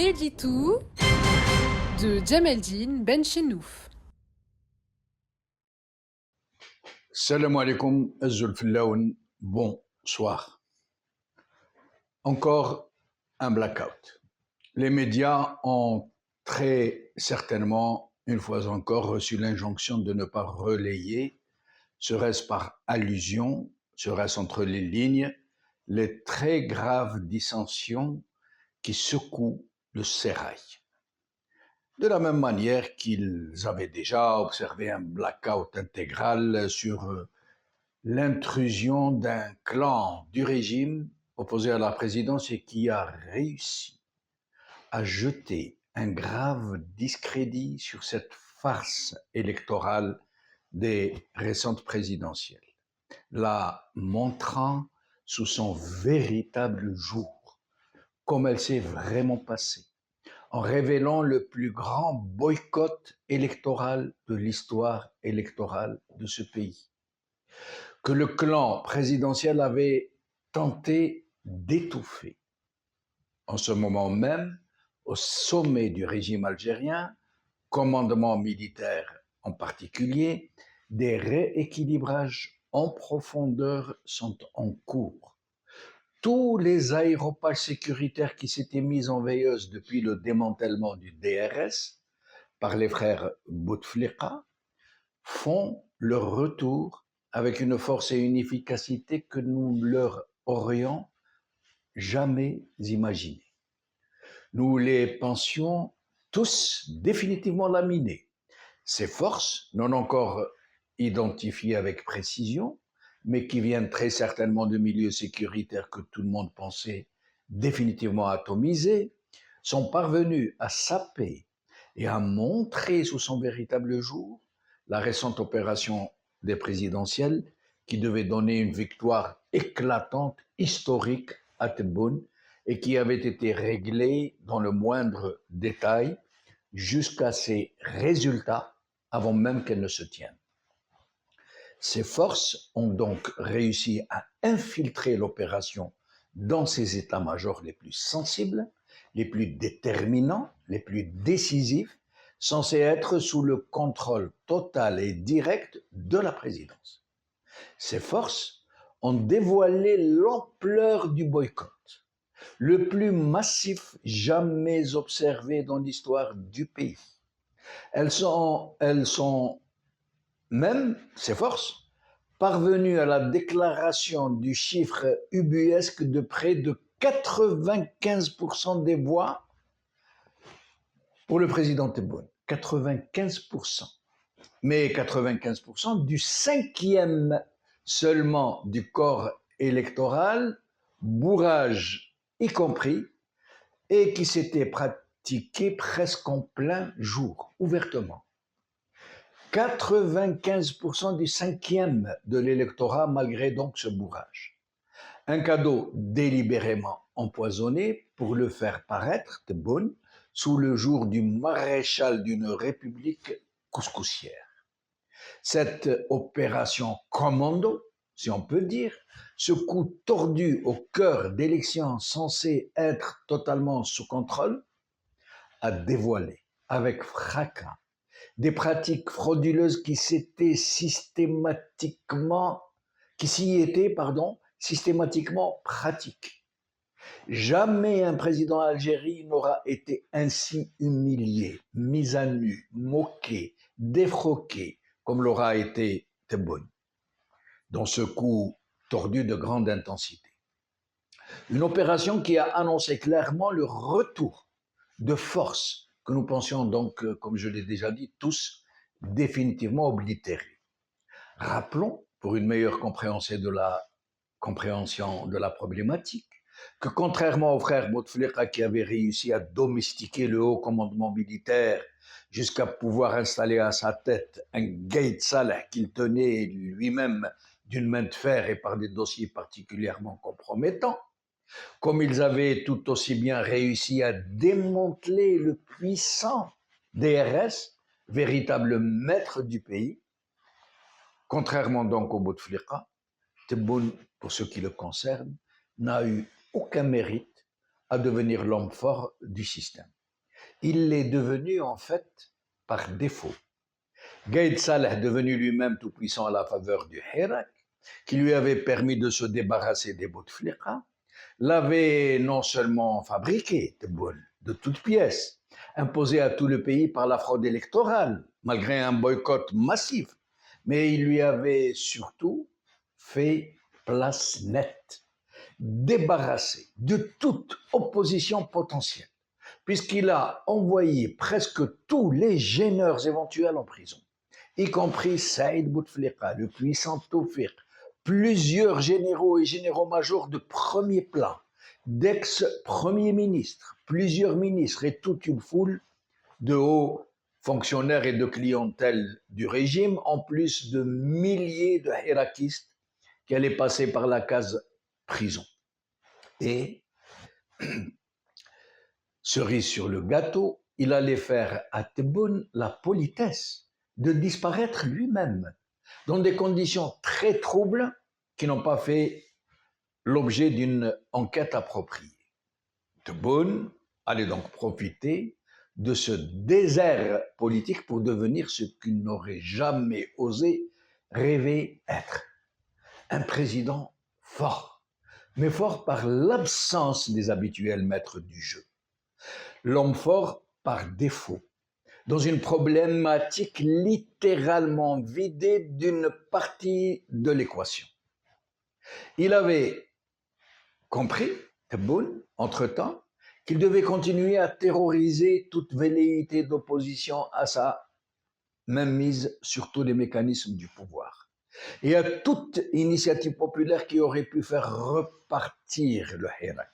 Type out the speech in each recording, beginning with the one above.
L'édito de Djemeldine Benchenouf. Salam alaikum, Zulfillaoun, bonsoir. Encore un blackout. Les médias ont très certainement, une fois encore, reçu l'injonction de ne pas relayer, serait-ce par allusion, serait-ce entre les lignes, les très graves dissensions qui secouent le sérail. De la même manière qu'ils avaient déjà observé un blackout intégral sur l'intrusion d'un clan du régime opposé à la présidence et qui a réussi à jeter un grave discrédit sur cette farce électorale des récentes présidentielles, la montrant sous son véritable jour, comme elle s'est vraiment passée, en révélant le plus grand boycott électoral de l'histoire électorale de ce pays, que le clan présidentiel avait tenté d'étouffer. En ce moment même, au sommet du régime algérien, commandement militaire en particulier, des rééquilibrages en profondeur sont en cours. Tous les aéropages sécuritaires qui s'étaient mis en veilleuse depuis le démantèlement du DRS par les frères Bouteflika font leur retour avec une force et une efficacité que nous leur aurions jamais imaginées. Nous les pensions tous définitivement laminés. Ces forces, non encore identifiées avec précision, mais qui viennent très certainement de milieux sécuritaires que tout le monde pensait définitivement atomisés, sont parvenus à saper et à montrer sous son véritable jour la récente opération des présidentielles qui devait donner une victoire éclatante, historique à Tebboune et qui avait été réglée dans le moindre détail jusqu'à ses résultats avant même qu'elle ne se tienne. Ces forces ont donc réussi à infiltrer l'opération dans ses états-majors les plus sensibles, les plus déterminants, les plus décisifs, censés être sous le contrôle total et direct de la présidence. Ces forces ont dévoilé l'ampleur du boycott, le plus massif jamais observé dans l'histoire du pays. Elles sont même, ces forces, parvenues à la déclaration du chiffre ubuesque de près de 95% des voix pour le président Tebboune. 95%. Mais 95% du cinquième seulement du corps électoral, bourrage y compris, et qui s'était pratiqué presque en plein jour, ouvertement. 95% du cinquième de l'électorat malgré donc ce bourrage. Un cadeau délibérément empoisonné pour le faire paraître, Tebboune, sous le jour du maréchal d'une république couscoussière. Cette opération commando, si on peut dire, ce coup tordu au cœur d'élections censées être totalement sous contrôle, a dévoilé avec fracas des pratiques frauduleuses qui s'y étaient systématiquement pratiques. Jamais un président algérien n'aura été ainsi humilié, mis à nu, moqué, défroqué, comme l'aura été Tebboune, dans ce coup tordu de grande intensité. Une opération qui a annoncé clairement le retour de force que nous pensions donc, comme je l'ai déjà dit, tous définitivement oblitérés. Rappelons, pour une meilleure compréhension de la problématique, que contrairement aux frères Bouteflika qui avaient réussi à domestiquer le haut commandement militaire jusqu'à pouvoir installer à sa tête un Gaïd Salah qu'il tenait lui-même d'une main de fer et par des dossiers particulièrement compromettants, comme ils avaient tout aussi bien réussi à démanteler le puissant DRS, véritable maître du pays, contrairement donc au Bouteflika, Tebboune, pour ce qui le concerne, n'a eu aucun mérite à devenir l'homme fort du système. il l'est devenu en fait par défaut. Gaïd Saleh, devenu lui-même tout-puissant à la faveur du Hirak, qui lui avait permis de se débarrasser des Bouteflika, l'avait non seulement fabriqué Tebboune de toutes pièces, imposé à tout le pays par la fraude électorale, malgré un boycott massif, mais il lui avait surtout fait place nette, débarrassé de toute opposition potentielle, puisqu'il a envoyé presque tous les gêneurs éventuels en prison, y compris Saïd Bouteflika, le puissant Tawfiq, plusieurs généraux et généraux-majors de premier plan, d'ex-premiers ministres, plusieurs ministres et toute une foule de hauts fonctionnaires et de clientèle du régime, en plus de milliers de hirakistes qui allaient passer par la case prison. Et, cerise sur le gâteau, il allait faire à Tebboune la politesse de disparaître lui-même, dans des conditions très troubles qui n'ont pas fait l'objet d'une enquête appropriée. Tebboune allait donc profiter de ce désert politique pour devenir ce qu'il n'aurait jamais osé rêver être. Un président fort, mais fort par l'absence des habituels maîtres du jeu. L'homme fort par défaut, dans une problématique littéralement vidée d'une partie de l'équation. Il avait compris, Tebboune, entre-temps, qu'il devait continuer à terroriser toute velléité d'opposition à sa mainmise sur tous les mécanismes du pouvoir et à toute initiative populaire qui aurait pu faire repartir le Hirak.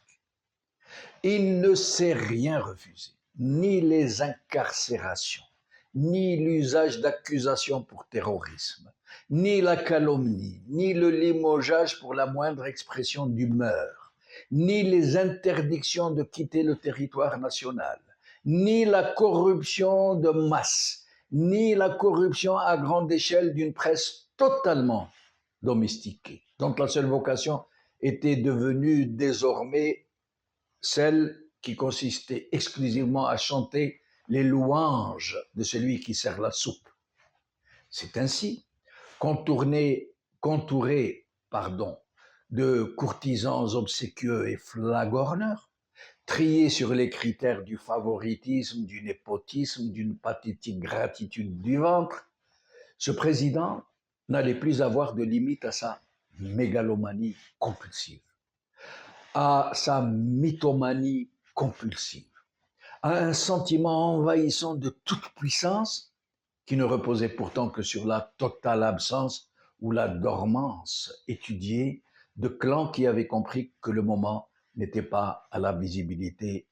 Il ne s'est rien refusé, ni les incarcérations, ni l'usage d'accusations pour terrorisme, ni la calomnie, ni le limogeage pour la moindre expression d'humeur, ni les interdictions de quitter le territoire national, ni la corruption de masse, ni la corruption à grande échelle d'une presse totalement domestiquée, dont la seule vocation était devenue désormais celle qui consistait exclusivement à chanter les louanges de celui qui sert la soupe. C'est ainsi, contouré de courtisans obséquieux et flagorneurs, triés sur les critères du favoritisme, du népotisme, d'une pathétique gratitude du ventre, ce président n'allait plus avoir de limite à sa mégalomanie compulsive, à sa mythomanie compulsive, à un sentiment envahissant de toute puissance qui ne reposait pourtant que sur la totale absence ou la dormance étudiée de clans qui avaient compris que le moment n'était pas à la visibilité,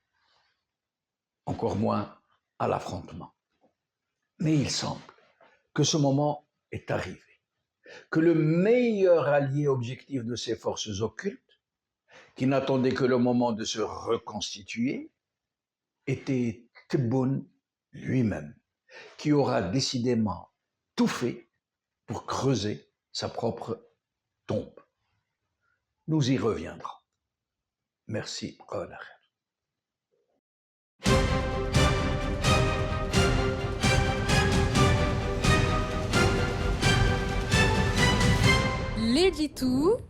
encore moins à l'affrontement. Mais il semble que ce moment est arrivé, que le meilleur allié objectif de ces forces occultes, qui n'attendaient que le moment de se reconstituer, était Tebboune lui-même, qui aura décidément tout fait pour creuser sa propre tombe. Nous y reviendrons. Merci. L'édito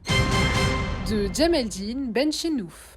de Djemeldine Benchenouf.